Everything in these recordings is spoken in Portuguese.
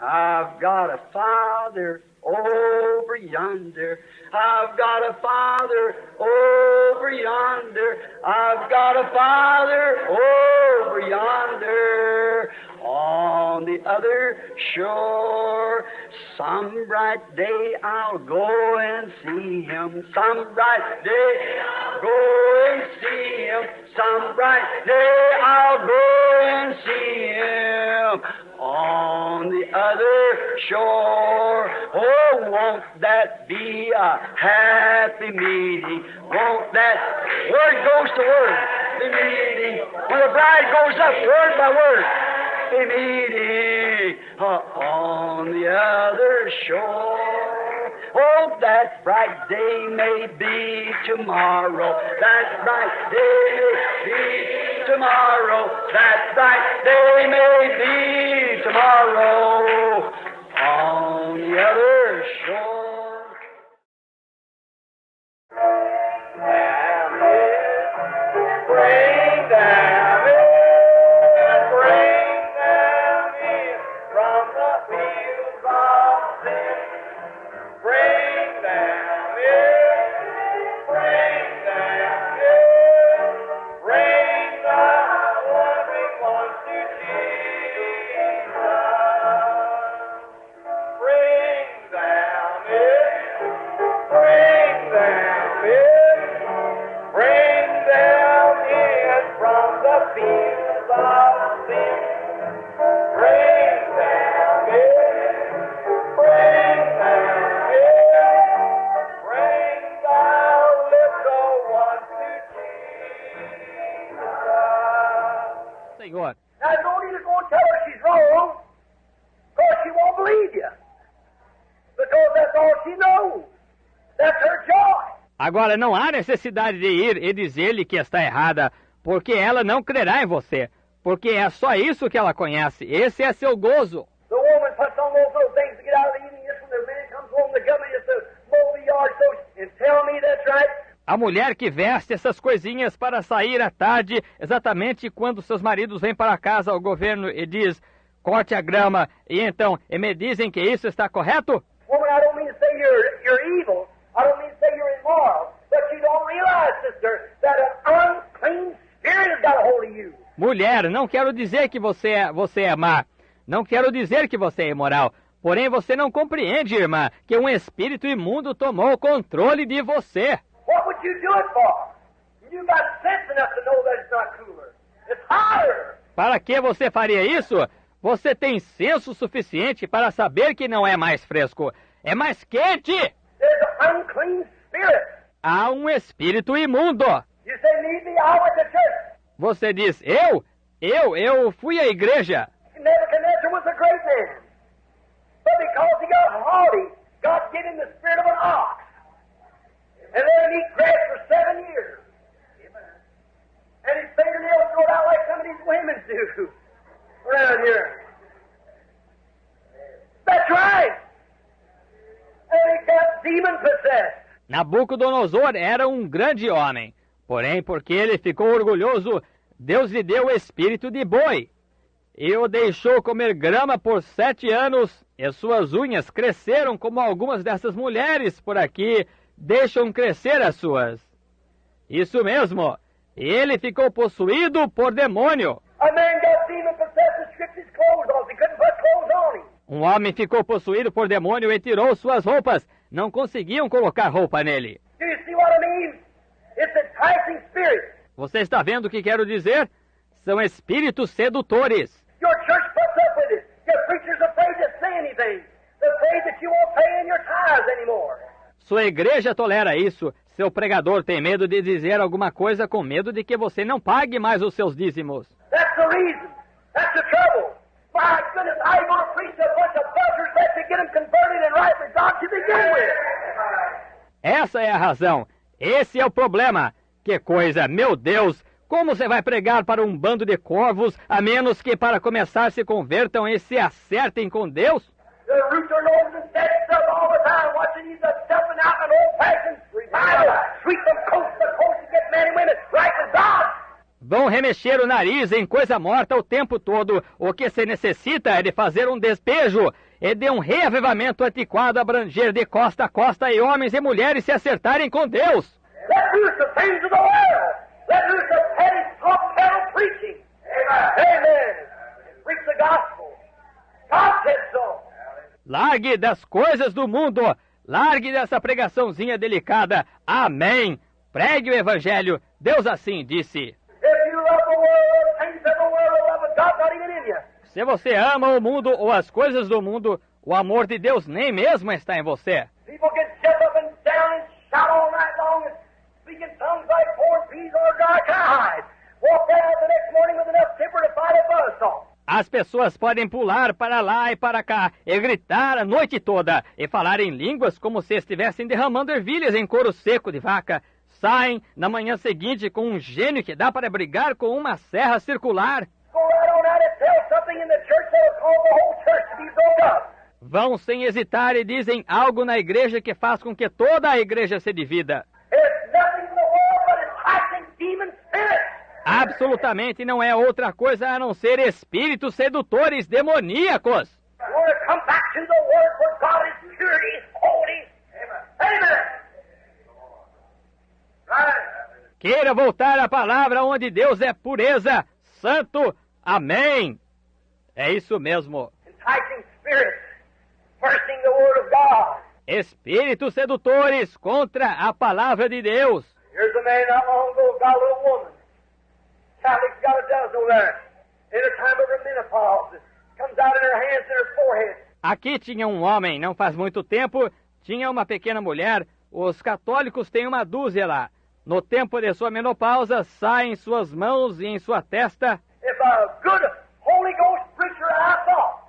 I've got a Father over yonder. I've got a Father over yonder. I've got a Father over yonder. On the other shore, some bright day I'll go and see Him. Some bright day I'll go and see Him. Some bright day I'll go and see Him. On the other shore, oh, won't that be a happy meeting? Won't that word goes to word, the meeting. When the bride goes up, word by word, the meeting on the other shore. Oh, that bright day may be tomorrow. That bright day may be tomorrow. That bright day may be tomorrow on the other shore. Bring them in, bring them in from the fields of sin. Bring them in, bring them in, bring the wandering ones to Jesus. Bring them in, bring them in, bring them in from the fields of sin. Bring them in, bring them in, bring the little ones to Jesus. Senhor. Now, you don't need to go and tell her she's wrong, because she won't believe you. Because that's all she knows. That's her joy. Agora, não há necessidade de ir e dizer-lhe que está errada, porque ela não crerá em você, porque é só isso que ela conhece. Esse é seu gozo. The woman puts on those little things to get out of the evening, just when the man comes home, the government just to mow the yard so and tell me that's right. A mulher que veste essas coisinhas para sair à tarde, exatamente quando seus maridos vêm para casa ao governo e diz, corte a grama, e então, e me dizem que isso está correto? Woman, I don't mean to say you're evil. I don't mean to say you're immoral. But you don't realize, sister, that an unclean spirit has got a hold of you. Mulher, não quero dizer que você é má. Não quero dizer que você é imoral. Porém, você não compreende, irmã, que um espírito imundo tomou o controle de você. What would you do it for? You got sense enough to know that it's not cooler. It's hotter. Para que você faria isso? Você tem senso suficiente para saber que não é mais fresco. É mais quente. There's an unclean spirit. Há um espírito imundo. You say, leave me out at the church. Você diz, eu fui à igreja. Nebuchadnezzar was a great man. But because he got haughty, God gave him the spirit of an ox. And let him eat grass for 7 years. And his fingernails grow out like some of these women do around here. That's right. And he got demon-possessed. Nabucodonosor era um grande homem. Porém, porque ele ficou orgulhoso, Deus lhe deu o espírito de boi. E o deixou comer grama por 7 anos, e suas unhas cresceram como algumas dessas mulheres por aqui deixam crescer as suas. Isso mesmo, ele ficou possuído por demônio. A man got demon-possessed and stripped his clothes off. He couldn't put clothes on him. Um homem ficou possuído por demônio e tirou suas roupas. Não conseguiam colocar roupa nele. Do you see what I mean? It's enticing spirit. Você está vendo o que quero dizer? São espíritos sedutores. Your church puts up with it. Your preacher's afraid to say anything. They're afraid that you won't pay in your tithes anymore. Sua igreja tolera isso. Seu pregador tem medo de dizer alguma coisa com medo de que você não pague mais os seus dízimos. That's the reason. That's the trouble. My goodness, I ain't going to preach to a bunch of buzzers that to get them converted and right with God to begin with. Essa é a razão. Esse é o problema. Que coisa, meu Deus! Como você vai pregar para um bando de corvos, a menos que para começar se convertam e se acertem com Deus? They root their noses in dead stuff all the time, watching these stepping out in old-fashioned revival, sweep them coast to coast to get men and women right with God. Vão remexer o nariz em coisa morta o tempo todo. O que se necessita é de fazer um despejo e de um reavivamento antiquado abranger de costa a costa e homens e mulheres se acertarem com Deus. Let loose the things of the world. Let loose the petty, top-pedal preaching. Amen. Preach the gospel. God said so. Largue das coisas do mundo. Largue dessa pregaçãozinha delicada. Amém. Pregue o evangelho. Deus assim disse. If you love the world, things of the world, the love of God not even in you. Se você ama o mundo ou as coisas do mundo, o amor de Deus nem mesmo está em você. People get set up and down and shout all night long and speak in tongues like corn peas or dry cowhide. Walk out the next morning with enough temper to fight a buzzsaw. As pessoas podem pular para lá e para cá, e gritar a noite toda, e falar em línguas como se estivessem derramando ervilhas em couro seco de vaca. Saem na manhã seguinte com um gênio que dá para brigar com uma serra circular. Go right on out and tell something in the church that will cause the whole church to be broke up. Vão sem hesitar e dizem algo na igreja que faz com que toda a igreja se divida. It's nothing in the world but enticing demon spirits. Absolutamente não é outra coisa a não ser espíritos sedutores demoníacos. You want to come back to the Word where God is purity, holy. Amen. Right. Queira voltar à palavra onde Deus é pureza, santo. Amém. É isso mesmo. Enticing spirits, cursing the Word of God. Espíritos sedutores contra a palavra de Deus. Here's a man not long ago got a little woman. Catholic's got a dozen over there. In the time of her menopause, it comes out in her hands and her forehead. Aqui tinha um homem, não faz muito tempo, tinha uma pequena mulher. Os católicos têm uma dúzia lá. No tempo de sua menopausa, sai em suas mãos e em sua testa. If a good Holy Ghost preacher I thought,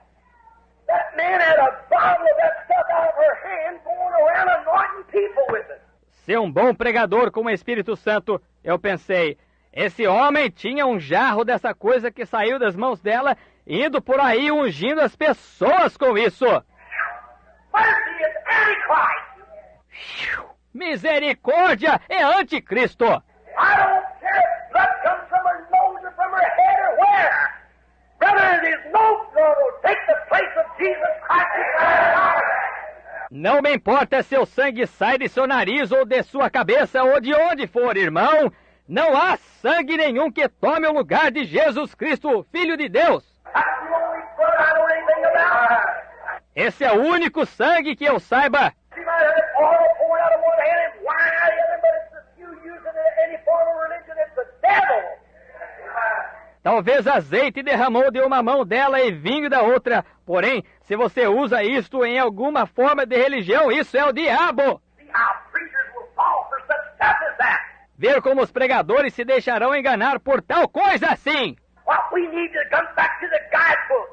that man had a bottle of that stuff out of her hand going around anointing people with it. Se um bom pregador com o Espírito Santo, eu pensei, esse homem tinha um jarro dessa coisa que saiu das mãos dela, indo por aí ungindo as pessoas com isso. Mercy is Antichrist. Misericórdia é anticristo. I don't care if blood comes from her nose or from her head or where. Brother, there's no blood will take the place of Jesus Christ. Não me importa se o sangue sai de seu nariz ou de sua cabeça ou de onde for, irmão. Não há sangue nenhum que tome o lugar de Jesus Cristo, Filho de Deus. That's the only blood I know anything about. Esse é o único sangue que eu saiba. She might have oil pouring out of one hand and wine out of the other, but it's the you using it in any form of religion, it's the devil. Talvez azeite derramou de uma mão dela e vinho da outra. Porém, se você usa isto em alguma forma de religião, isso é o diabo. See how preachers will fall for such stuff as that. Ver como os pregadores se deixarão enganar por tal coisa assim. What we need to come back to the guidebook,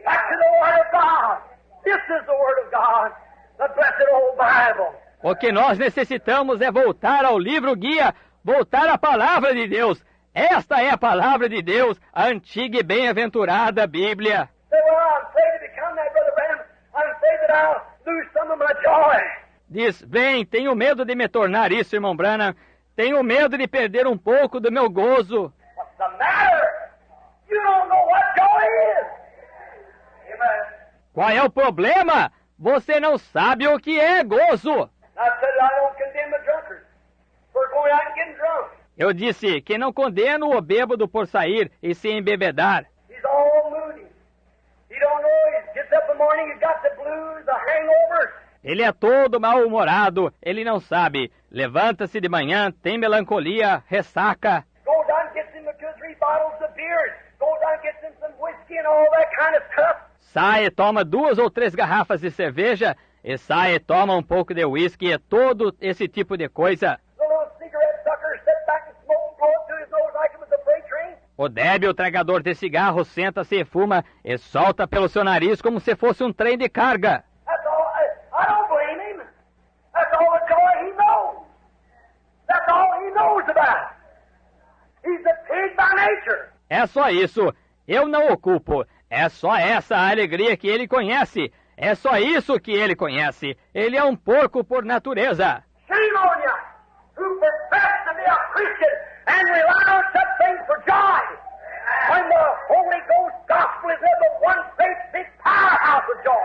back to the Word of God. This is the Word of God, the blessed old Bible. O que nós necessitamos é voltar ao livro guia, voltar à palavra de Deus. Esta é a palavra de Deus, a antiga e bem-aventurada Bíblia. Say, well, I'm afraid to become that, Brother Branham. I'm afraid that I'll lose some of my joy. Diz, bem, tenho medo de me tornar isso, irmão Branham. Tenho medo de perder um pouco do meu gozo. What's the matter? You don't know what joy is. Amen. Qual é o problema? Você não sabe o que é gozo. I said I don't condemn the drunkards for going out and getting drunk. Eu disse que não condeno o bêbado por sair e se embebedar. He's all moody. He don't know. He gets up in the morning, he's got the blues, the hangover. Ele é todo mal-humorado, ele não sabe. Levanta-se de manhã, tem melancolia, ressaca. Goes down and gets him 2 or 3 bottles of beer. Goes down and gets him some whiskey and all that kind of stuff. Sai e toma 2 ou 3 garrafas de cerveja, e sai e toma um pouco de uísque e todo esse tipo de coisa. The little cigarette sucker sits back and smokes and blows through his nose like it was a freight train. O débil tragador de cigarro senta-se e fuma e solta pelo seu nariz como se fosse um trem de carga. That's all. I don't blame him. That's all the joy he knows. That's all he knows about. He's a pig by nature. É só isso. Eu não o culpo. É só essa a alegria que ele conhece. É só isso que ele conhece. Ele é um porco por natureza. Shame on you, who profess to be a Christian and rely on such things powerhouse of joy.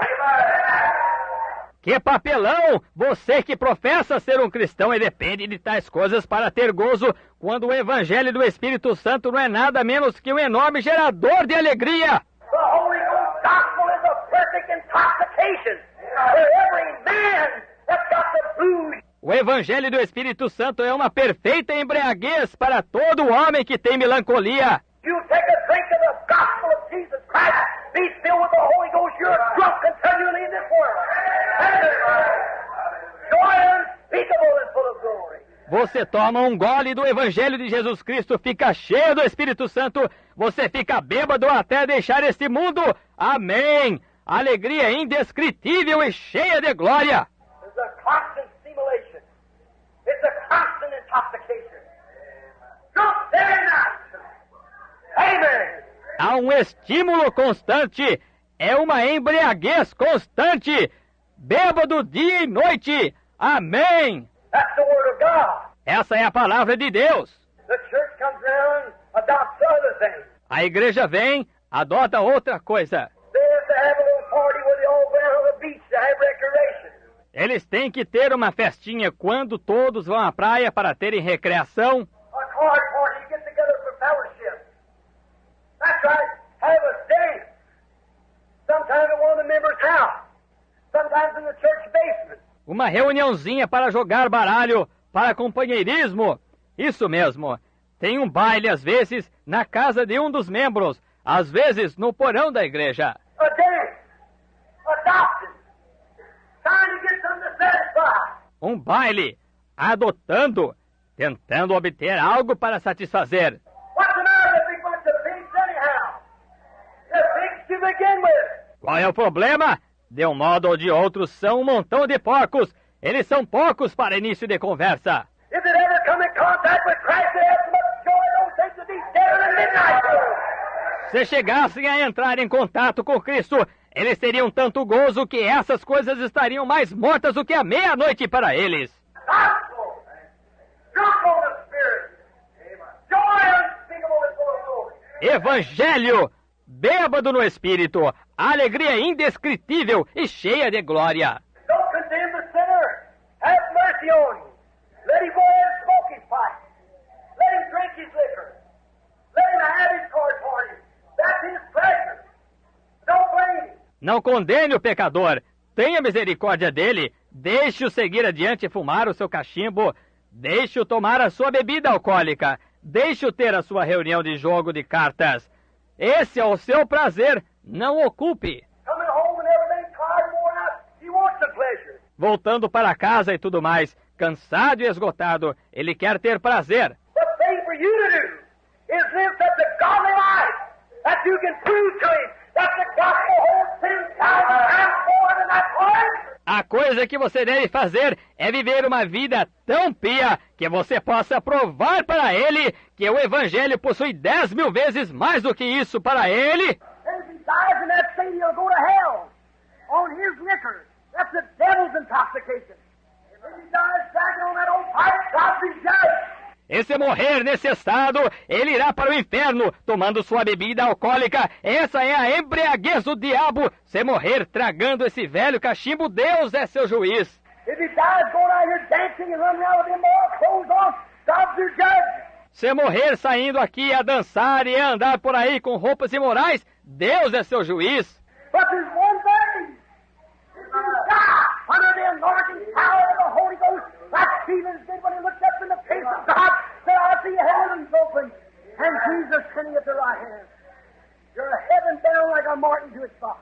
Que papelão! Você que professa ser um cristão e depende de tais coisas para ter gozo, quando o Evangelho do Espírito Santo não é nada menos que um enorme gerador de alegria. The Holy Ghost gospel is a perfect intoxication for every man that's got the blues. O Evangelho do Espírito Santo é uma perfeita embriaguez para todo homem que tem melancolia. You take a drink of the gospel of Jesus Christ, be filled with the Holy Ghost, you're drunk continually in this world. Joy unspeakable and full of glory. Você toma um gole do Evangelho de Jesus Cristo, fica cheio do Espírito Santo, você fica bêbado até deixar este mundo. Amém! Alegria indescritível e cheia de glória. It's a constant stimulation. It's a constant intoxication. Drunk day and night. Amen. Há um estímulo constante, é uma embriaguez constante, bêbado dia e noite. Amém! That's the Word of God. Essa é a palavra de Deus. The church comes around, adopts other things. A igreja vem, adota outra coisa. They have to have a little party where they all go down on the beach to have recreation. Eles têm que ter uma festinha quando todos vão à praia para terem recreação. A card party, you get together for fellowship. That's right. Have a dance. Sometimes at one of the members' house. Sometimes in the church basement. Uma reuniãozinha para jogar baralho, para companheirismo. Isso mesmo. Tem um baile às vezes na casa de um dos membros, às vezes no porão da igreja. A dance. Adopted. Trying to get something to satisfy. Um baile, adotando, tentando obter algo para satisfazer. What's the matter with a big bunch of pigs anyhow? They're pigs to begin with. Qual é o problema? De um modo ou de outro, são um montão de porcos. Eles são porcos para início de conversa. If it ever come in contact with Christ, they have so much joy, those things would be deader than midnight. Se chegassem a entrar em contato com Cristo, eles teriam tanto gozo que essas coisas estariam mais mortas do que a meia-noite para eles. Gospel. Drunk on the Spirit. Joy unspeakable and full of glory. Evangelho, bêbado no Espírito, alegria indescritível e cheia de glória. Don't condemn the sinner. Have mercy on him. Let him go ahead and smoke his pipe. Let him drink his liquor. Let him have his card party. That's his pleasure. Don't blame him. Não condene o pecador. Tenha misericórdia dele. Deixe-o seguir adiante e fumar o seu cachimbo. Deixe-o tomar a sua bebida alcoólica. Deixe-o ter a sua reunião de jogo de cartas. Esse é o seu prazer. Não ocupe. Coming home and everything tired and worn out, he wants the pleasure. Voltando para casa e tudo mais, cansado e esgotado, ele quer ter prazer. The thing for you to do is live such a godly life that you can prove to him that the gospel holds 10,000 times more than that one. A coisa que você deve fazer é viver uma vida tão pia que você possa provar para ele que o Evangelho possui 10.000 vezes mais do que isso para ele. And if he dies in that state, he'll go to hell on his liquor. That's the devil's intoxication. If he dies dragging on that old pipe, God's his judge. E se morrer nesse estado, ele irá para o inferno, tomando sua bebida alcoólica. Essa é a embriaguez do diabo. Se morrer tragando esse velho cachimbo, Deus é seu juiz. If he dies going out here dancing and running around with immoral clothes on, God's your judge. Se morrer saindo aqui a dançar e a andar por aí com roupas imorais, Deus é seu juiz. But there's one thing. If you die under the anointing power of the Holy Ghost, like Stephen did when he looked up in the face of God, said, I see heavens open, and Jesus sitting at the right hand. You're heaven bound like a martin to its spot.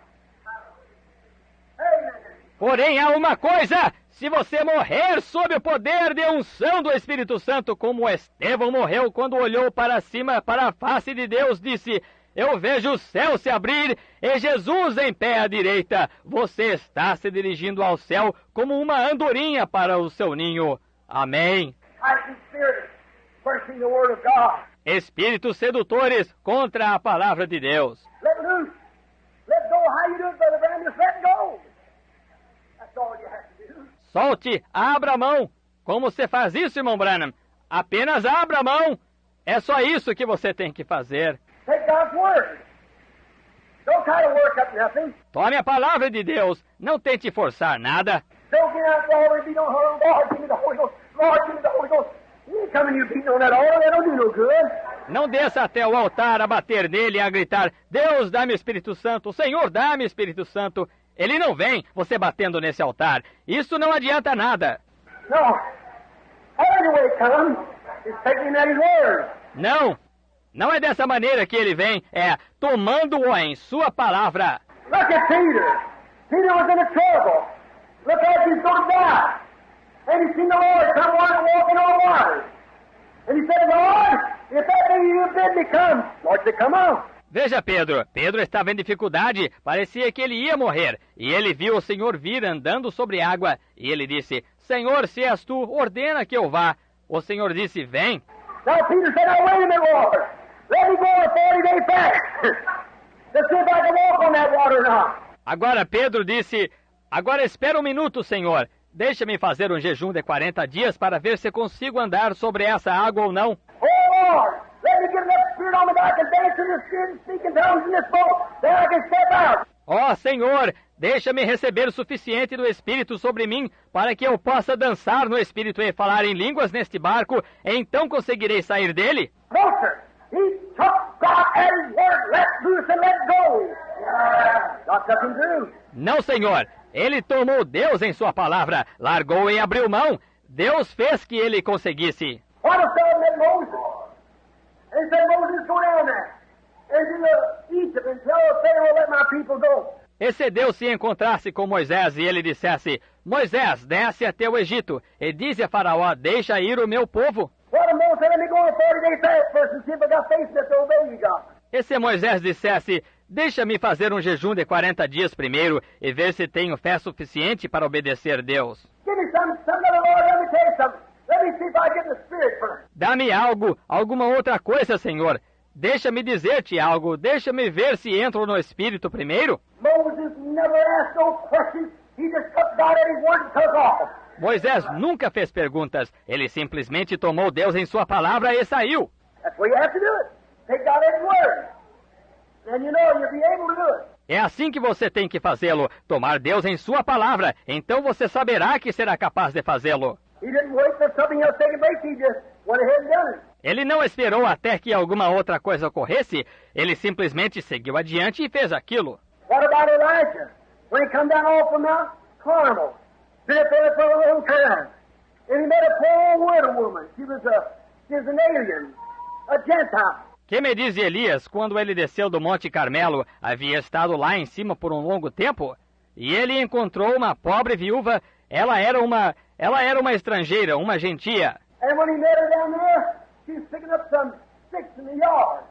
Amen. Porém, há uma coisa: se você morrer sob o poder de unção do Espírito Santo, como Estevão morreu quando olhou para cima, para a face de Deus, disse: eu vejo o céu se abrir e Jesus em pé à direita. Você está se dirigindo ao céu como uma andorinha para o seu ninho. Amém. Espíritos sedutores contra a palavra de Deus. Let loose. Let go. How you do it, Brother Branham? Just let go. That's all you have to do. Solte, abra a mão. Como você faz isso, irmão Branham? Apenas abra a mão. É só isso que você tem que fazer. Take God's word. Don't try to work up nothing. Tome a palavra de Deus. Não tente forçar nada. Don't get out the altar and beat on her. Lord, give me the Holy Ghost. Lord, give me the Holy Ghost. You ain't coming you beating on that altar. That don't do no good. Não desça até o altar a bater nele e a gritar: Deus, dá-me o Espírito Santo. Senhor, dá-me o Espírito Santo. Ele não vem, você batendo nesse altar. Isso não adianta nada. No. Every way it comes is taking him at his word. Não. Não é dessa maneira que ele vem. É tomando-o em sua palavra. Look at Peter. Peter was in a trouble. Look like he's going to die. And he seen the Lord come walking on water. And he said, Lord, if that be you bid me come. Lord said, come on. Veja Pedro. Pedro estava em dificuldade. Parecia que ele ia morrer. E ele viu o Senhor vir andando sobre água. E ele disse: Senhor, se és tu, ordena que eu vá. O Senhor disse: vem. Now Peter said, now wait a minute, Lord. Let me go on a 40-day fast. To see if I can walk on that water or not. Agora Pedro disse: agora espera um minuto, Senhor. Deixa-me fazer um jejum de 40 dias para ver se consigo andar sobre essa água ou não. Oh, Lord, let me get enough spirit on me that I can dance in the spirit and speak in tongues in this boat. Then I can step out. Ó Senhor, deixa-me receber o suficiente do Espírito sobre mim para que eu possa dançar no Espírito e falar em línguas neste barco, então conseguirei sair dele? No, sir. He took God at his word, let loose and let go. Got nothing to do. Não, Senhor. Ele tomou Deus em sua palavra, largou e abriu mão. Deus fez que ele conseguisse. What if God met Moses? And he said, Moses, go down there. And to Egypt and tell Pharaoh, let my people go. E se Deus se encontrasse com Moisés e ele dissesse: Moisés, desce até o Egito e dize a Faraó: deixa ir o meu povo. What if Moses said, let me go on a 40-day fast first and see if I got faith enough to obey you, God? E se Moisés dissesse: deixa-me fazer um jejum de 40 dias primeiro e ver se tenho fé suficiente para obedecer Deus. Give me some other Lord, let me tell you something. Let me see if I get the Spirit first. Dá-me algo, alguma outra coisa, Senhor. Deixa-me dizer-te algo, deixa-me ver se entro no Espírito primeiro. Moses never asked no questions. He just took God at his word and took off. Moisés nunca fez perguntas. Ele simplesmente tomou Deus em sua palavra e saiu. That's the way you have to do it. Take God at his word. And you know you'll be able to do it. É assim que você tem que fazê-lo, tomar Deus em sua palavra. Então você saberá que será capaz de fazê-lo. He didn't wait for something else taking place. He just went ahead and done it. Ele não esperou até que alguma outra coisa ocorresse. Ele simplesmente seguiu adiante e fez aquilo. What about Elijah? When he come down off from Mount Carmel, been up there for a long time, and he met a poor widow woman. She was an alien, a Gentile. Que me diz Elias, quando ele desceu do Monte Carmelo, havia estado lá em cima por um longo tempo, e ele encontrou uma pobre viúva. Ela era uma estrangeira, uma gentia. And when he met her down there, she was picking up some sticks in the yard.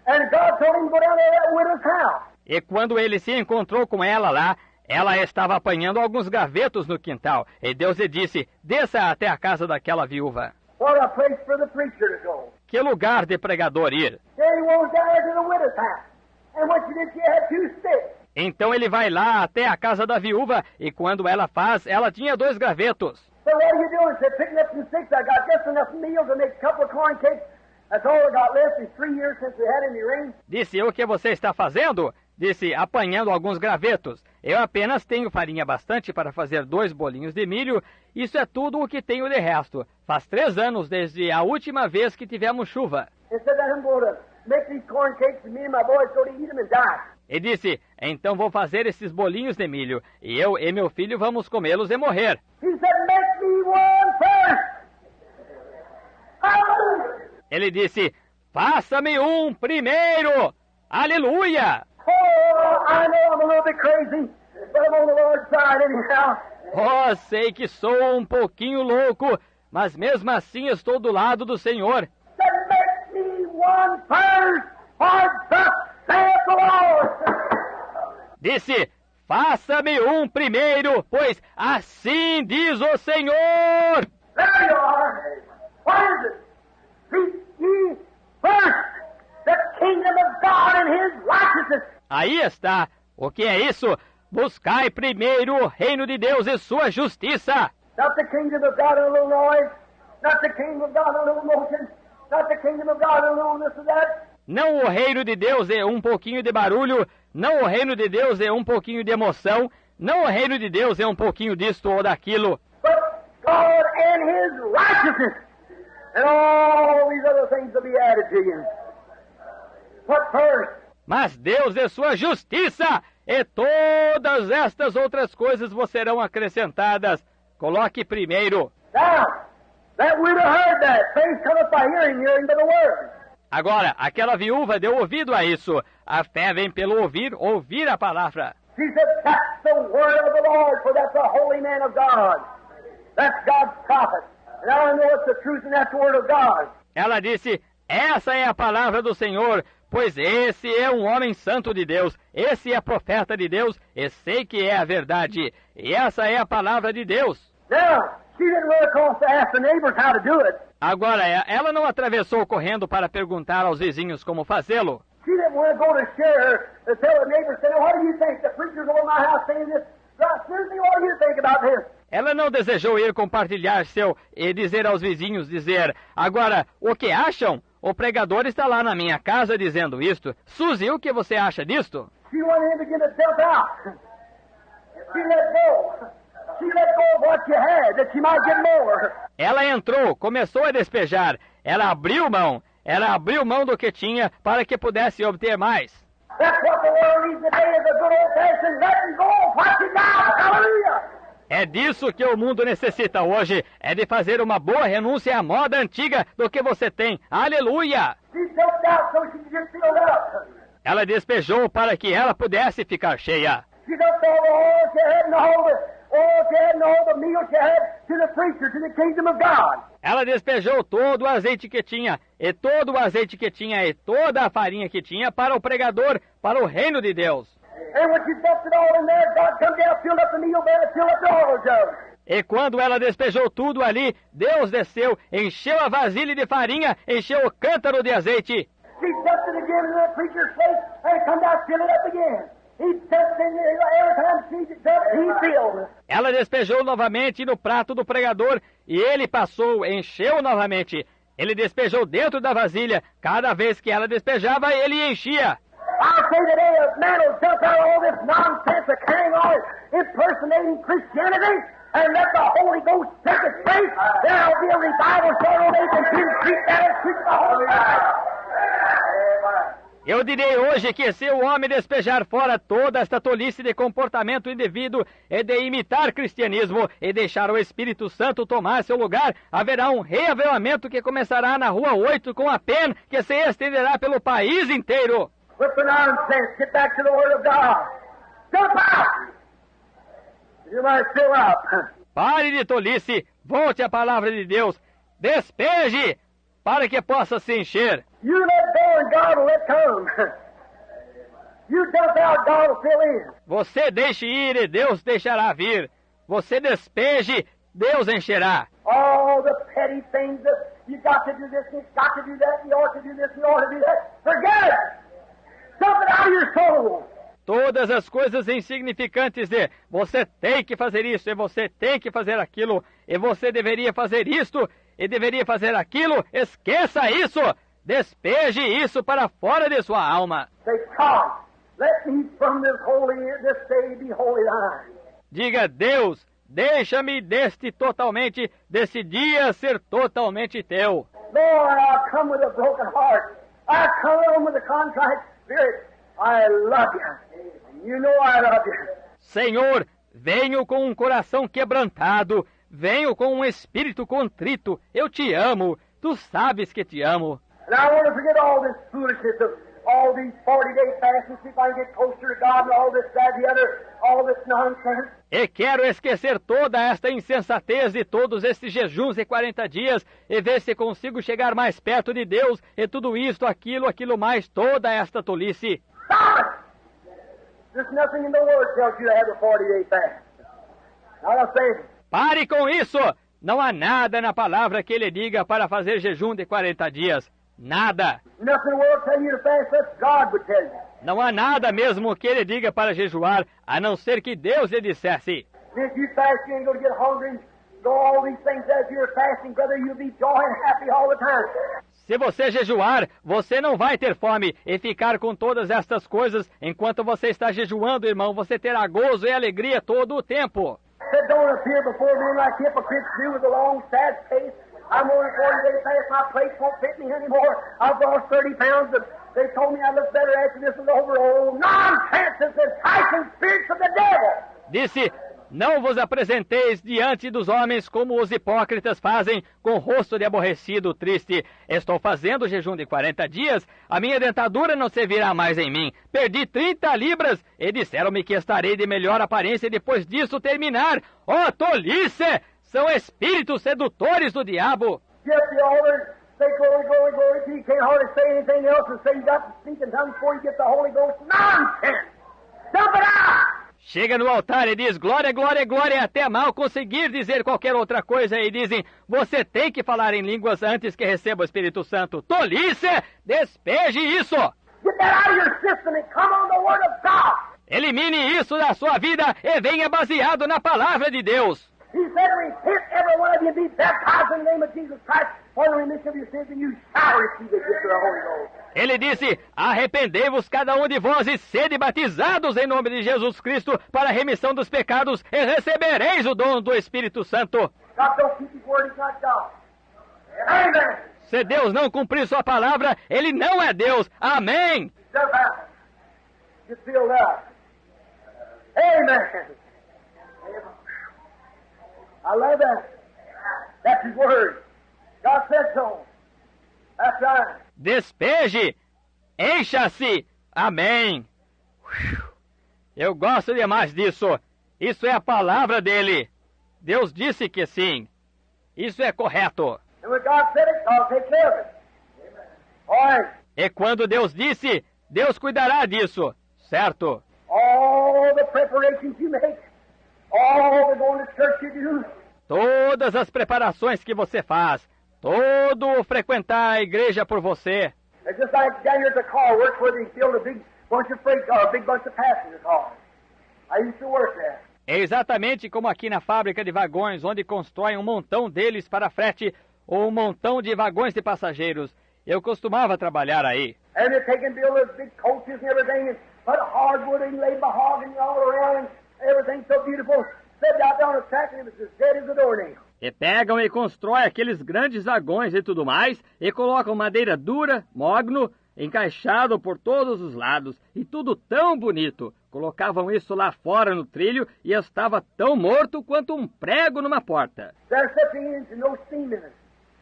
And God told him to go down there to that widow's house. E quando ele se encontrou com ela lá, ela estava apanhando alguns gravetos no quintal. E Deus lhe disse: desça até a casa daquela viúva. What a place for the preacher to go. Que lugar de pregador ir. Then he goes down there to the widow's house. And what she did, she had 2 sticks. Então ele vai lá até a casa da viúva, e quando ela faz, ela tinha 2 gravetos. So what are you doing? She said, picking up some sticks. I got just enough meal to make a couple of corn cakes. That's all I got left. It's 3 years since we had any rain. Disse: o que você está fazendo? Disse: apanhando alguns gravetos. Eu apenas tenho farinha bastante para fazer 2 bolinhos de milho. Isso é tudo o que tenho de resto. Faz 3 anos desde a última vez que tivemos chuva. He said that I'm going to make these corn cakes and me and my boys go to eat them and die. E disse: então vou fazer esses bolinhos de milho, e eu e meu filho vamos comê-los e morrer. He said, make me one first. Hallelujah. Ele disse: faça-me um primeiro. Aleluia! Oh, I know I'm a little bit crazy, but I'm on the Lord's side anyhow. Oh, sei que sou um pouquinho louco, mas mesmo assim estou do lado do Senhor. Said, make me one first, for thus saith the Lord. Disse: faça-me um primeiro, pois assim diz o Senhor. There you are. What is it? Seek ye first the kingdom of God and His righteousness. Aí está. O que é isso? Buscai primeiro o reino de Deus e sua justiça. Not the kingdom of God and a little noise. Not the kingdom of God and a little motion. Not the kingdom of God and a little this and that. Não o reino de Deus é um pouquinho de barulho, não o reino de Deus é um pouquinho de emoção, não o reino de Deus é um pouquinho disto ou daquilo. But God and His righteousness, and all these other things will be added to you. What first? Mas Deus é sua justiça, e todas estas outras coisas vos serão acrescentadas. Coloque primeiro. Now, that widow heard that. Faith cometh by hearing, hearing by the word. Agora, aquela viúva deu ouvido a isso. A fé vem pelo ouvir, ouvir a palavra. She said, that's the word of the Lord, for that's a holy man of God. That's God's prophet. And I know it's the truth and that's the word of God. Ela disse, essa é a palavra do Senhor, pois esse é um homem santo de Deus, esse é profeta de Deus, e sei que é a verdade. E essa é a palavra de Deus. Now, she didn't run across to ask the neighbors how to do it. Agora, ela não atravessou correndo para perguntar aos vizinhos como fazê-lo. She didn't want to go to share to tell the neighbors, say, what do you think? The preacher's over my house saying this. Susie, what do you think about this? Ela não desejou ir compartilhar e dizer aos vizinhos, agora, o que acham? O pregador está lá na minha casa dizendo isto. Suzy, o que você acha disto? She went in and began to dump out. She let go. She let go of what she had, that she might get more. Ela entrou, começou a despejar. Ela abriu mão do que tinha para que pudesse obter mais. That's what the world needs today is a good old-fashioned letting go of what you got. Hallelujah! É disso que o mundo necessita hoje, é de fazer uma boa renúncia à moda antiga do que você tem. Aleluia! She dumped out so she could get filled up. Ela despejou para que ela pudesse ficar cheia. She dumped all the oil she had and all the meal she had to the preacher, to the kingdom of God. Ela despejou todo o azeite que tinha, e todo o azeite que tinha, e toda a farinha que tinha para o pregador, para o reino de Deus. And when she dumped it all in there, God come down, filled up the meal bed, filled up the oil jug. E quando ela despejou tudo ali, Deus desceu, encheu a vasilha de farinha, encheu o cântaro de azeite. She dumped it again in the preacher's place, and come down, fill it up again. He dumped in every time she dumped, he filled. Ela despejou novamente no prato do pregador, e ele passou, encheu novamente. Ele despejou dentro da vasilha. Cada vez que ela despejava, ele enchia. I'll say today a man will dump out all this nonsense of carrying on impersonating Christianity and let the Holy Ghost take its place. There'll be a revival started on 8th and 10th Street that will preach the Holy Ghost. Eu direi hoje que se o homem despejar fora toda esta tolice de comportamento indevido e de imitar cristianismo e deixar o Espírito Santo tomar seu lugar, haverá um reavivamento que começará na Rua 8 com a PEN, que se estenderá pelo país inteiro. Quit the nonsense. Get back to the Word of God. Jump out. You might fill up. Pare de tolice, volte à palavra de Deus, despeje para que possa se encher. You let go and God will let come. You dump out, God will fill in. Você deixe ir e Deus deixará vir. Você despeje, Deus encherá. All the petty things that you got to do this, you got to do that, you ought to do this, you ought to do that. Forget it. Dump it out of your soul. Todas as coisas insignificantes de você tem que fazer isso, e você tem que fazer aquilo, e você deveria fazer isto, e deveria fazer aquilo, esqueça isso! Despeje isso para fora de sua alma. Say, God, let me from this day be wholly thine. Diga, Deus, deixa-me desse dia ser totalmente teu. Lord, I come with a broken heart. I come with a contrite spirit. I love you. You know I love you. Senhor, venho com um coração quebrantado, venho com um espírito contrito. Eu te amo, tu sabes que te amo. And I want to forget all this foolishness of all these 40-day fasts and see if I can get closer to God and all this, that, the other, all this nonsense. E quero esquecer toda esta insensatez de todos estes jejuns de 40 dias e ver se consigo chegar mais perto de Deus e tudo isto, aquilo mais, toda esta tolice. Stop it! There's nothing in the Word tells you to have a 40-day fast. Now I'll say, Pare com isso! Não há nada na palavra que ele diga para fazer jejum de 40 dias. Nada. nothing in the world tell you to fast, that's God would tell you. Não há nada mesmo que ele diga para jejuar, a não ser que Deus lhe dissesse. If you fast, you ain't going to get hungry. go all these things as you're fasting, brother, you'll be joy and happy all the time. Se você jejuar, você não vai ter fome e ficar com todas estas coisas. Enquanto você está jejuando, irmão, você terá gozo e alegria todo o tempo. Said, don't appear before men like hypocrites do with a long, sad face. I'm only 40 days past, my place won't fit me anymore. I've lost 30 pounds, but they told me I look better after this is over. Oh, nonsense! It's the enticing spirits of the devil. Disse, não vos apresenteis diante dos homens como os hipócritas fazem, com o rosto de aborrecido, triste. Estou fazendo jejum de 40 dias, a minha dentadura não servirá mais em mim. Perdi 30 libras e disseram-me que estarei de melhor aparência depois disso terminar. Oh, tolice! São espíritos sedutores do diabo. Get the altar, say glory, glory, glory, till you can't hardly say anything else and say you got to speak in tongues before you get the Holy Ghost. Nonsense! Dump it out! Chega no altar e diz, glória, glória, glória, até mal conseguir dizer qualquer outra coisa e dizem, você tem que falar em línguas antes que receba o Espírito Santo. Tolice! Despeje isso! Get that out of your system and come on the Word of God! Elimine isso da sua vida e venha baseado na palavra de Deus. He said, repent every one of you and be baptized in the name of Jesus Christ for the remission of your sins and you shall receive the gift of the Holy Ghost. Ele disse, arrependei-vos cada um de vós e sede batizados em nome de Jesus Cristo para a remissão dos pecados e recebereis o dom do Espírito Santo. God don't keep His word, He's not God. Amen. Se Deus não cumprir sua palavra, Ele não é Deus. Amém. Just happen. Get filled up. Amen. I love that. That's His word. God said so. That's right. Despeje, encha-se. Amém. Eu gosto demais disso. Isso é a palavra dele. Deus disse que sim. Isso é correto. And when God said it, God take care of it. All right. E quando Deus disse, Deus cuidará disso. Certo? All the preparations you make, all the going to church you do, Todas as preparações que você faz, todo o frequentar a igreja por você. it's just like down here at the car works where they build a big bunch of freight cars, a big bunch of passenger cars. I used to work there. É exatamente como aqui na fábrica de vagões, onde constroem um montão deles para frete ou um montão de vagões de passageiros. Eu costumava trabalhar aí. And they take and build those big coaches and everything and put hardwood and lay mahogany all around and everything so beautiful. Set out down the track and it was as dead as a doornail. E pegam e constroem aqueles grandes vagões e tudo mais, e colocam madeira dura, mogno, encaixado por todos os lados, e tudo tão bonito. Colocavam isso lá fora no trilho e estava tão morto quanto um prego numa porta. There's such an engine, no steam in it.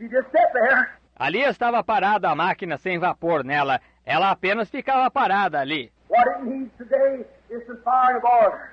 You just sit there. Ali estava parada a máquina sem vapor nela. Ela apenas ficava parada ali. What it needs today is some fire and water.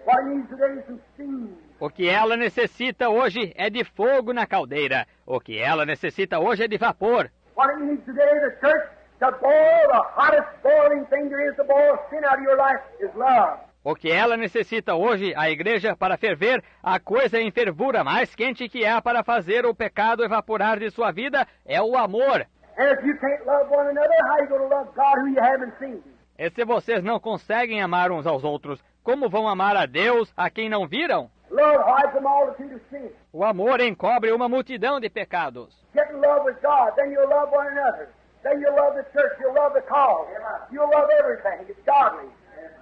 What it needs today is some steam. O que ela necessita hoje é de fogo na caldeira. O que ela necessita hoje é de vapor. What it needs today, the church, to boil the hottest boiling thing there is to boil sin out of your life is love. O que ela necessita hoje, a igreja, para ferver a coisa em fervura mais quente que há para fazer o pecado evaporar de sua vida, é o amor. And if you can't love one another, how are you going to love God who you haven't seen? E se vocês não conseguem amar uns aos outros, como vão amar a Deus a quem não viram? Love hides a multitude of sins. O amor encobre uma multidão de pecados. Get in love with God, then you'll love one another. Then you'll love the church, you'll love the cause. You'll love everything. It's godly.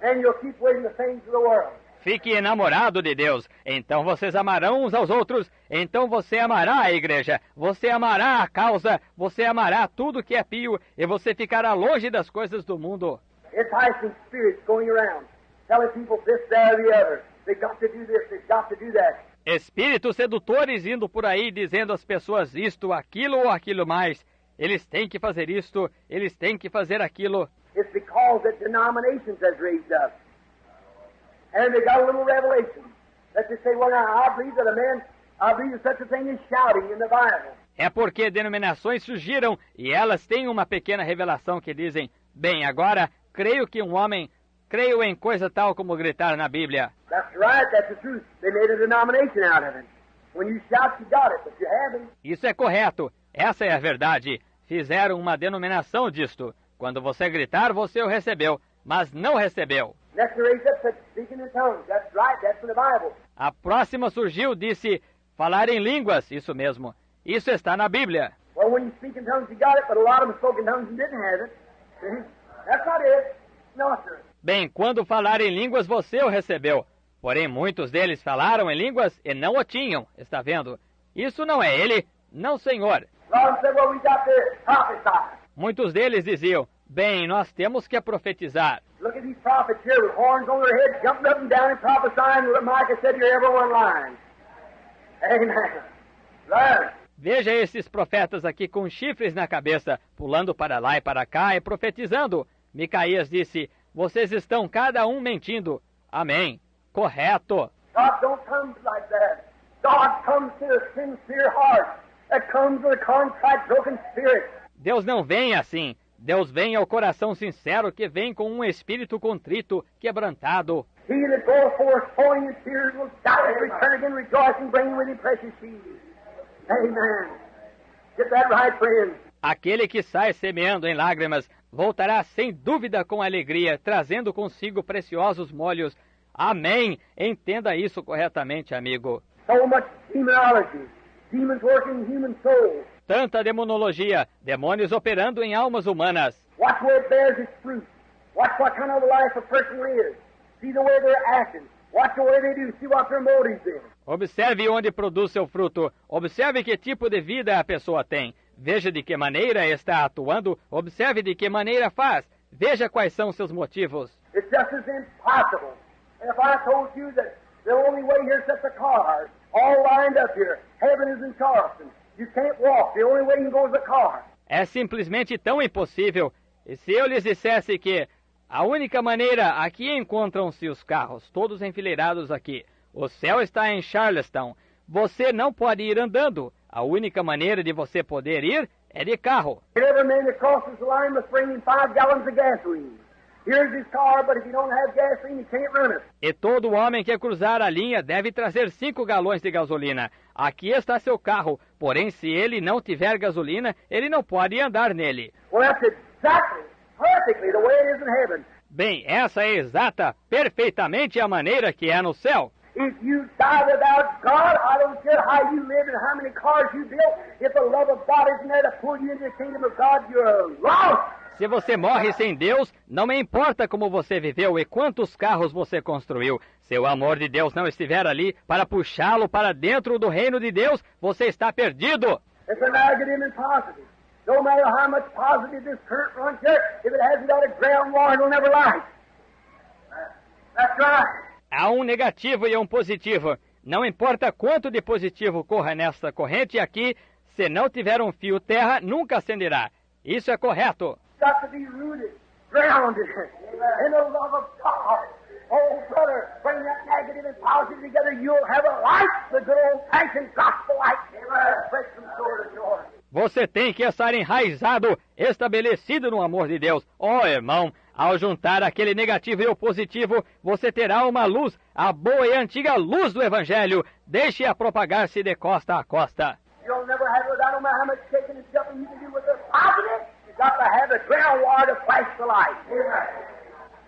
And you'll keep waiting the things of the world. Fique enamorado de Deus, então vocês amarão uns aos outros, então você amará a igreja, você amará a causa, você amará tudo que é pio, e você ficará longe das coisas do mundo. Enticing spirits going around, telling people this, that, or the other. They've got to do this, they've got to do that. Espíritos sedutores indo por aí dizendo às pessoas isto, aquilo ou aquilo mais. Eles têm que fazer isto, eles têm que fazer aquilo. It's because that denominations has raised up. And they got a little revelation that they say, well, now, I believe that I believe that such a thing as shouting in the Bible. É porque denominações surgiram e elas têm uma pequena revelação que dizem, bem, agora, creio em coisa tal como gritar na Bíblia. That's right, that's the truth. They made a denomination out of it. When you shout, you got it, but you haven't. Isso é correto, essa é a verdade. Fizeram uma denominação disto. Quando você gritar, você o recebeu, mas não recebeu. Next raised up said, speaking in tongues. That's right, that's in the Bible. A próxima surgiu, disse, Falar em línguas, isso mesmo. Isso está na Bíblia. Well, when you speak in tongues, you got it, but a lot of them spoke in tongues and didn't have it. See? That's not it. No, sir. Bem, quando falar em línguas, você o recebeu. Porém, muitos deles falaram em línguas e não o tinham. Está vendo? Isso não é ele, não, senhor. A lot of them said, well, we got to prophesy. Muitos deles diziam, bem, nós temos que profetizar. Look at these prophets here with horns on their heads, jumping up and down and prophesying. Micah said, you're everyone lying. Amen. Learn. Veja esses profetas aqui com chifres na cabeça, pulando para lá e para cá e profetizando. Micaías disse, vocês estão cada um mentindo. Amém. Correto. God don't come like that. God comes to a sincere heart that comes with a contrite, broken spirit. Deus não vem assim. Deus vem ao coração sincero que vem com um espírito contrito, quebrantado. He that goeth forth sowing in tears will doubtless return again rejoicing, bringing with him precious seed. Amen. Get that right, friends. Aquele que sai semeando em lágrimas voltará sem dúvida com alegria, trazendo consigo preciosos molhos. Amém. Entenda isso corretamente, amigo. So much demonology. Demons working in human souls. Tanta demonologia, demônios operando em almas humanas. Watch where it bears its fruit. Watch what kind of life a person lives. See the way they're acting. Watch the way they do. See what their motives is. Observe onde produz seu fruto. Observe que tipo de vida a pessoa tem. Veja de que maneira está atuando. Observe de que maneira faz. Veja quais são seus motivos. It's just as impossible. And if I told you that the only way here sets the cars, all lined up here, heaven is in Charleston. You can't walk. The only way you can go is the car. É simplesmente tão impossível. E se eu lhes dissesse que a única maneira, aqui encontram-se os carros, todos enfileirados aqui. O céu está em Charleston. Você não pode ir andando. A única maneira de você poder ir é de carro. Every man that crosses the line must bring in 5 gallons of gasoline. Here's his car, but if you don't have gasoline, you can't run it. E todo homem que cruzar a linha deve trazer 5 galões de gasolina. Aqui está seu carro, porém se ele não tiver gasolina, ele não pode andar nele. Well, that's exactly, perfectly the way it is in heaven. Bem, essa é exata, perfeitamente a maneira que é no céu. If you die without God, I don't care how you live and how many cars you built. If the love of God isn't there to pull you into the kingdom of God, you're lost. Se você morre sem Deus, não me importa como você viveu e quantos carros você construiu. Se o amor de Deus não estiver ali para puxá-lo para dentro do reino de Deus, você está perdido. It's a negative and positive. No matter how much positive this current runs here, if it hasn't got a ground wire, it'll never light. That's right. Há um negativo e um positivo. Não importa quanto de positivo corra nesta corrente aqui, se não tiver um fio terra, nunca acenderá. Isso é correto. Got to be rooted, grounded in the love of God. Oh, brother, bring that negative and positive together. You'll have a light, the good old-fashioned gospel light. Spread from shore to shore. Você tem que estar enraizado, estabelecido no amor de Deus. Oh, irmão, ao juntar aquele negativo e o positivo, você terá uma luz, a boa e antiga luz do Evangelho. Deixe-a propagar-se de costa a costa. You'll never have it without no matter how much shaking and jumping you can do with the positive. You've got to have the ground wire to flash the light.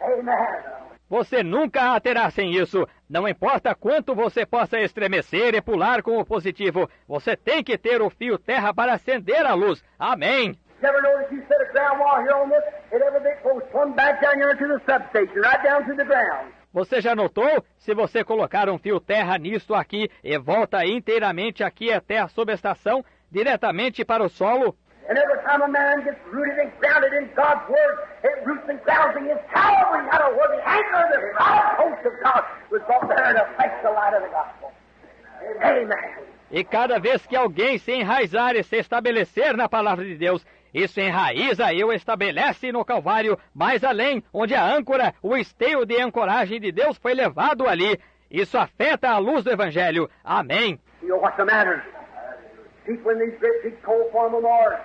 Amen. Você nunca a terá sem isso. Não importa quanto você possa estremecer e pular com o positivo, você tem que ter o fio terra para acender a luz. Amém. You ever notice you set a ground wire here on this? It ever bit goes plumb back down here to the substation, right down to the ground. Você já notou? Se você colocar um fio terra nisto aqui e volta inteiramente aqui até a subestação, diretamente para o solo. And every time a man gets rooted and grounded in God's Word, it roots and grounds in His Calvary, out of where the anchor of the solid host of God was brought there to fetch the light of the gospel. Amen. E cada vez que alguém se enraizar e se estabelecer na palavra de Deus, isso enraiza e o estabelece no Calvário, mais além, onde a âncora, o esteio de ancoragem de Deus foi levado ali. Isso afeta a luz do Evangelho. Amém. You know what's the matter? People in these great big coal farm memorials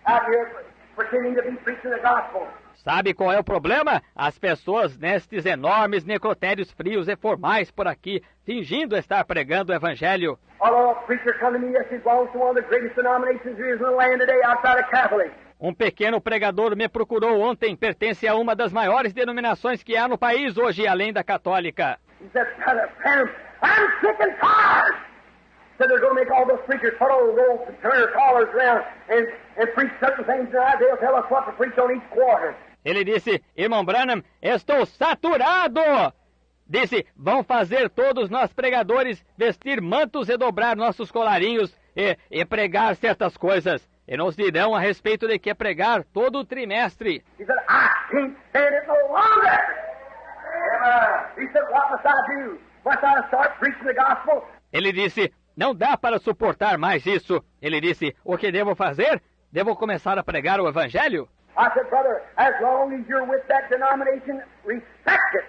out here pretending to be preaching the gospel. Sabe qual é o problema? As pessoas nestes enormes necrotérios frios e formais por aqui, fingindo estar pregando o Evangelho. Although a preacher come to me yesterday, belongs to one of the greatest denominations there is in the land today outside of Catholic. Um pequeno pregador me procurou ontem, pertence a uma das maiores denominações que há no país hoje, além da católica. He said, Brother Branham, I'm sick and tired said they're going to make all those preachers put on robes and turn their collars around and preach certain things tonight. They'll tell us what to preach on each quarter. Ele disse, irmão Branham, estou saturado! Disse, vão fazer todos nós pregadores vestir mantos e dobrar nossos colarinhos e pregar certas coisas. E nos dirão a respeito de que pregar todo o trimestre. He said, I can't stand it no longer. He said, what must I do? Must I start preaching the gospel? Ele disse, não dá para suportar mais isso. Ele disse, o que devo fazer? Devo começar a pregar o evangelho? I said, brother, as long as you're with that denomination, respect it.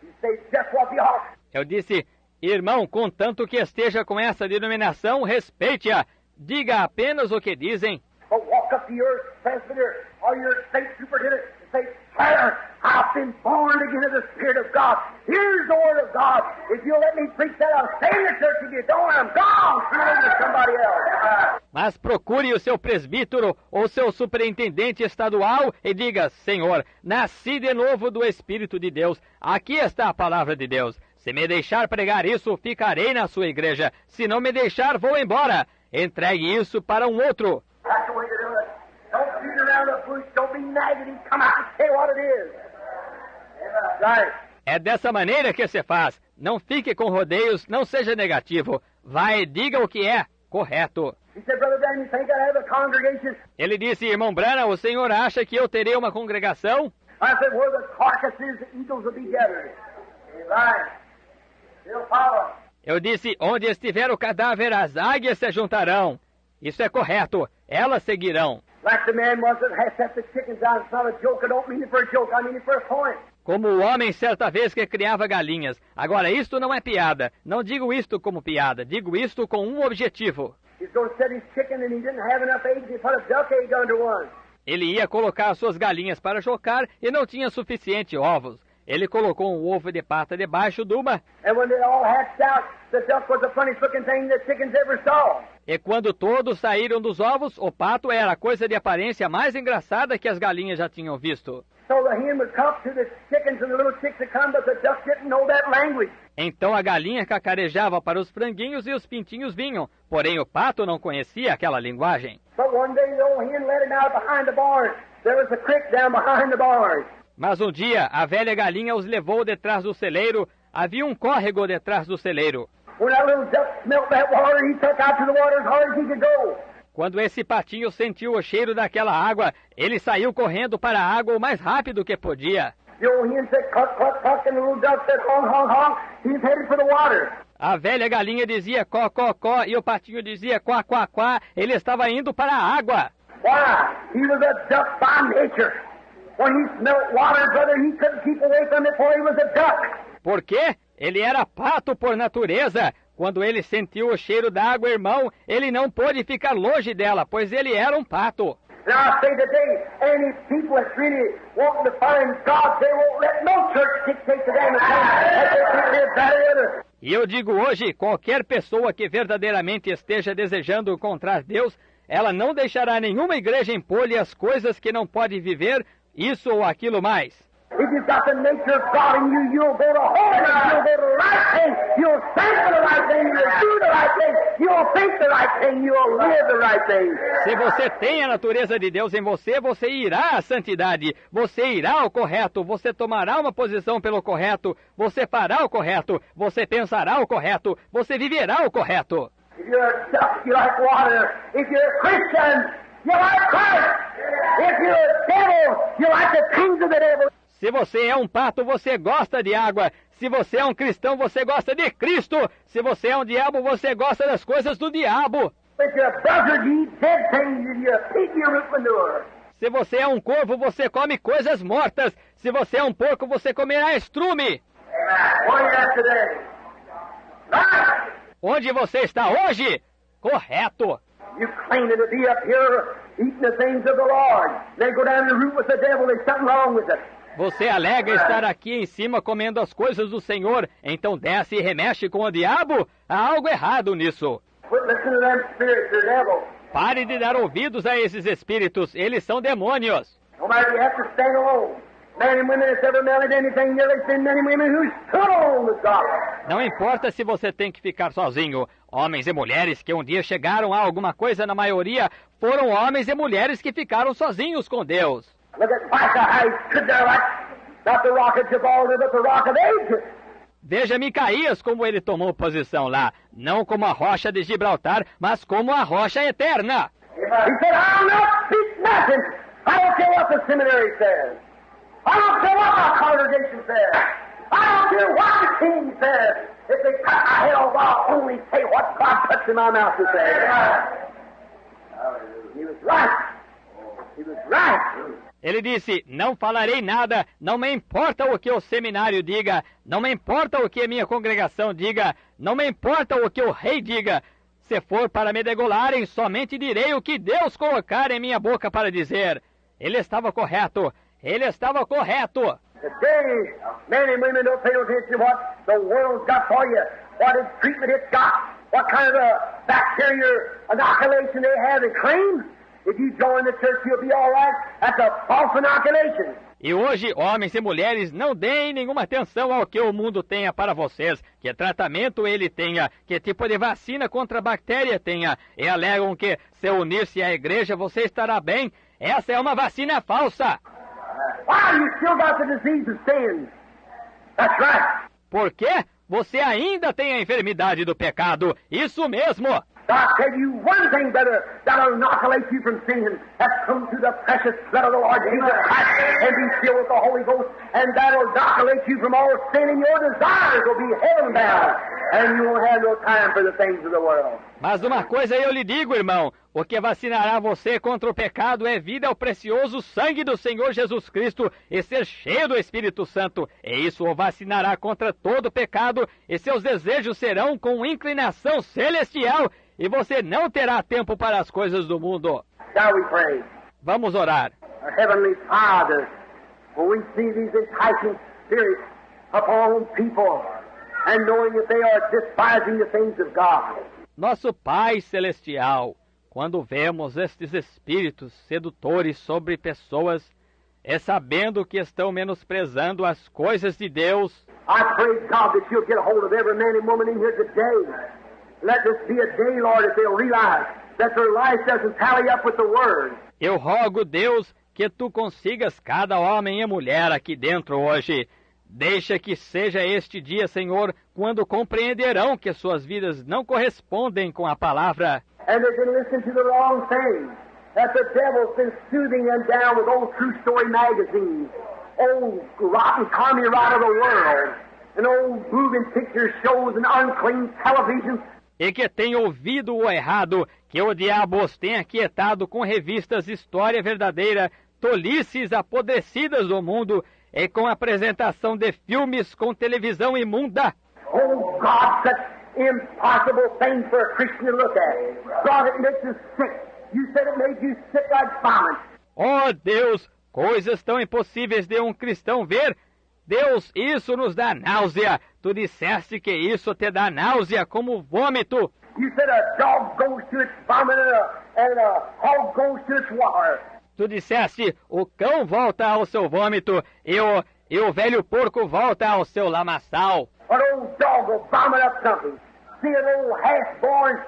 He said, just what you ought. Eu disse, irmão, contanto que esteja com essa denominação, respeite-a. Diga apenas o que dizem. But walk up to your presbyter or your state superintendent and say, Sir, I've been born again of the Spirit of God. Here's the Word of God. If you'll let me preach that, I'll stay in the church. If you don't, I'm gone. Turn over to somebody else. Mas procure o seu presbítero ou seu superintendente estadual e diga, Senhor, nasci de novo do Espírito de Deus. Aqui está a palavra de Deus. Se me deixar pregar isso, ficarei na sua igreja. Se não me deixar, vou embora. Entregue isso para um outro. That's the way to do it. Don't beat around the bush. Don't be nagging. Come out and say what it is. Right. É dessa maneira que se faz. Não fique com rodeios, não seja negativo. Vai, diga o que é correto. He said, Brother Dan, you think I have a congregation? Ele disse, irmão Branham, o senhor acha que eu terei uma congregação? I said, where the carcasses, the eagles will be gathered. Right. They'll follow. Eu disse, onde estiver o cadáver, as águias se juntarão. Isso é correto. Elas seguirão. Like the man was that has set the chickens out. It's not a joke. I don't mean it for a joke. I mean it for a point. Como o homem certa vez que criava galinhas. Agora, isto não é piada. Não digo isto como piada. Digo isto com um objetivo. He's going to set his chicken and he didn't have enough eggs. He put a duck egg under one. Ele ia colocar suas galinhas para chocar e não tinha suficiente ovos. Ele colocou um ovo de pata debaixo de uma. And when they all hatched out, the duck was the funniest looking thing the chickens ever saw. E quando todos saíram dos ovos, o pato era a coisa de aparência mais engraçada que as galinhas já tinham visto. So the hen would come to the chickens and the little chicks would come, but the duck didn't know that language. Então a galinha cacarejava para os franguinhos e os pintinhos vinham. Porém o pato não conhecia aquela linguagem. But one day the old hen let him out behind the barn. There was a creek down behind the barn. Mas um dia a velha galinha os levou detrás do celeiro. Havia um córrego detrás do celeiro. When that little duck smelt that water, he took out to the water as hard as he could go. Quando esse patinho sentiu o cheiro daquela água, ele saiu correndo para a água o mais rápido que podia. The old hen said, cluck, cluck, cluck, and the little duck said, honk, honk, honk. He's headed for the water. A velha galinha dizia có, có, có, e o patinho dizia quá, quá, quá. Ele estava indo para a água. Why? He was a duck by nature. When he smelt water, brother, he couldn't keep away from it, for he was a duck. Por quê? Ele era pato por natureza. Quando ele sentiu o cheiro da água, irmão, ele não pôde ficar longe dela, pois ele era um pato. And I say today, any people that's really wanting to find God, they won't let no church dictate to them that they can't live better. E eu digo hoje, qualquer pessoa que verdadeiramente esteja desejando encontrar Deus, ela não deixará nenhuma igreja impor-lhe as coisas que não pode viver, isso ou aquilo mais. If you've got the nature of God in you, you'll go to holiness, you'll go to the right thing, you'll think for the right thing, you'll do the right thing, you'll think the right thing, you'll live the right thing. Se você tem a natureza de Deus em você, você irá à santidade, você irá ao correto, você tomará uma posição pelo correto, você fará o correto, você pensará o correto, você viverá o correto. If you're a duck, you like water. If you're a Christian, you like Christ. If you're a devil, you like the things of the devil. Se você é um pato, você gosta de água. Se você é um cristão, você gosta de Cristo. Se você é um diabo, você gosta das coisas do diabo. If you're a buzzard, you eat dead things. If you're a pig, you root manure. Se você é um corvo, você come coisas mortas. Se você é um porco, você comerá estrume. What are you at today? Right. Onde você está hoje? Correto. You claiming to be up here eating the things of the Lord. Then go down the root with the devil. There's something wrong with it. Você alega estar aqui em cima comendo as coisas do Senhor, então desce e remexe com o diabo? Há algo errado nisso. Quit listening to them spirits, they're devils. Pare de dar ouvidos a esses espíritos, eles são demônios. No matter if you have to stand alone. Men and women that's ever melted anything, there's been many women who stood alone with God. prophet. Não importa se você tem que ficar sozinho. Homens e mulheres que um dia chegaram a alguma coisa, na maioria, foram homens e mulheres que ficaram sozinhos com Deus. Look at Micah, how he stood there like not the rock of Gibraltar, but the rock of ages. Veja Micaías como ele tomou posição lá, não como a rocha de Gibraltar, mas como a rocha eterna. He said, I'll not speak nothing. I don't care what the seminary says. I don't care what my congregation says. I don't care what the king says. If they cut my head off, I'll only say what God puts in my mouth to say. He was right. He was right. Ele disse, não falarei nada, não me importa o que o seminário diga, não me importa o que a minha congregação diga, não me importa o que o rei diga. Se for para me degolarem, somente direi o que Deus colocar em minha boca para dizer. Ele estava correto, ele estava correto. Today, men and women don't pay no attention to what the world's got for you, what its treatment it's got, what kind of a bacteria inoculation they have in cream. If you join the church, you'll be all right. That's a false inoculation. E hoje, homens e mulheres, não deem nenhuma atenção ao que o mundo tenha para vocês, que tratamento ele tenha, que tipo de vacina contra a bactéria tenha, e alegam que, se unir-se à igreja, você estará bem. Essa é uma vacina falsa. Why, you still got the disease of sin. That's right. Por quê? Você ainda tem a enfermidade do pecado. Isso mesmo. I'll tell you one thing, brother, that'll inoculate you from sin. That's come through the precious blood of the Lord Jesus Christ and be filled with the Holy Ghost, and that'll inoculate you from all sin, and your desires will be heaven-bound, and you won't have no time for the things of the world. Mas uma coisa eu lhe digo, irmão, o que vacinará você contra o pecado é vida ao precioso sangue do Senhor Jesus Cristo e ser cheio do Espírito Santo. E isso o vacinará contra todo o pecado, e seus desejos serão com inclinação celestial, e você não terá tempo para as coisas do mundo. Shall we pray? Vamos orar. Our Heavenly Father, when we see these enticing spirits upon people, and knowing that they are despising the things of God. Nosso Pai Celestial, quando vemos estes espíritos sedutores sobre pessoas, é sabendo que estão menosprezando as coisas de Deus. I pray, God, that you'll get a hold of every man and woman in here today. Let this be a day, Lord, that they'll realize that their life doesn't tally up with the Word. Eu rogo, Deus, que tu consigas cada homem e mulher aqui dentro hoje. Deixa que seja este dia, Senhor, quando compreenderão que suas vidas não correspondem com a palavra. And they can listen to the wrong thing. That the devil's been soothing them down with old true story magazines, old rotten commie right of the world, and old moving picture shows and unclean television. E que tem ouvido o errado, que o diabo os tem aquietado com revistas História Verdadeira, tolices apodrecidas do mundo, e com apresentação de filmes com televisão imunda. Oh, God, such impossible things for a Christian to look at. God, it makes us sick. You said it made you sick like vomit. Oh, Deus, coisas tão impossíveis de um cristão ver. Deus, isso nos dá náusea. Tu disseste que isso te dá náusea como vômito. You said a dog goes to its vomit and a hog goes to its water. Tu disseste, o cão volta ao seu vômito e o velho porco volta ao seu lamaçal. An old dog will vomit up something. See an old half-born,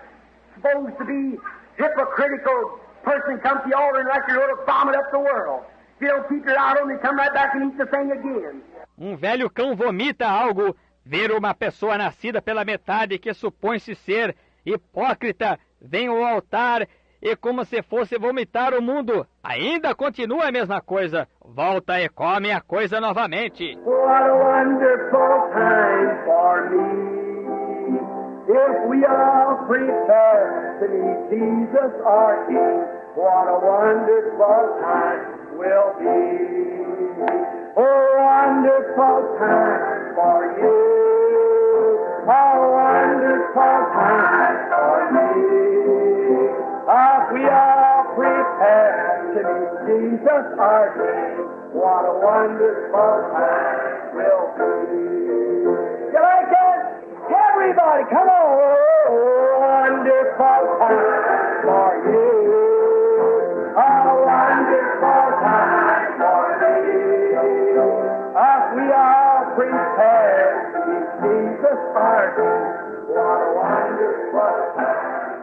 supposed to be hypocritical person come to the altar and like you're going to vomit up the world. If you don't keep your eye on them, they come right back and eat the thing again. Um velho cão vomita algo. Ver uma pessoa nascida pela metade que supõe-se ser hipócrita vem ao altar e como se fosse vomitar o mundo. Ainda continua a mesma coisa. Volta e come a coisa novamente. What a wonderful time for me. If we all prepare to meet Jesus our King, what a wonderful time will be. A wonderful time for you. A wonderful time for me. If we all prepare to meet Jesus our King, what a wonderful time will be. You like that? Everybody, come on! Oh, wonderful time for you. A wonderful time for me. If we all prepare to meet Jesus our God. What a wonderful time.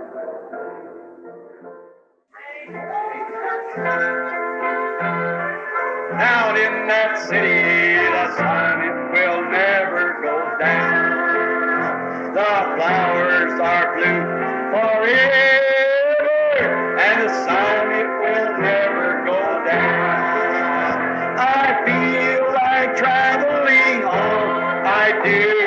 Down in that city, the sun it will never go down. The flowers are blue forever, and the sun it will never go down. I feel like traveling on, I do.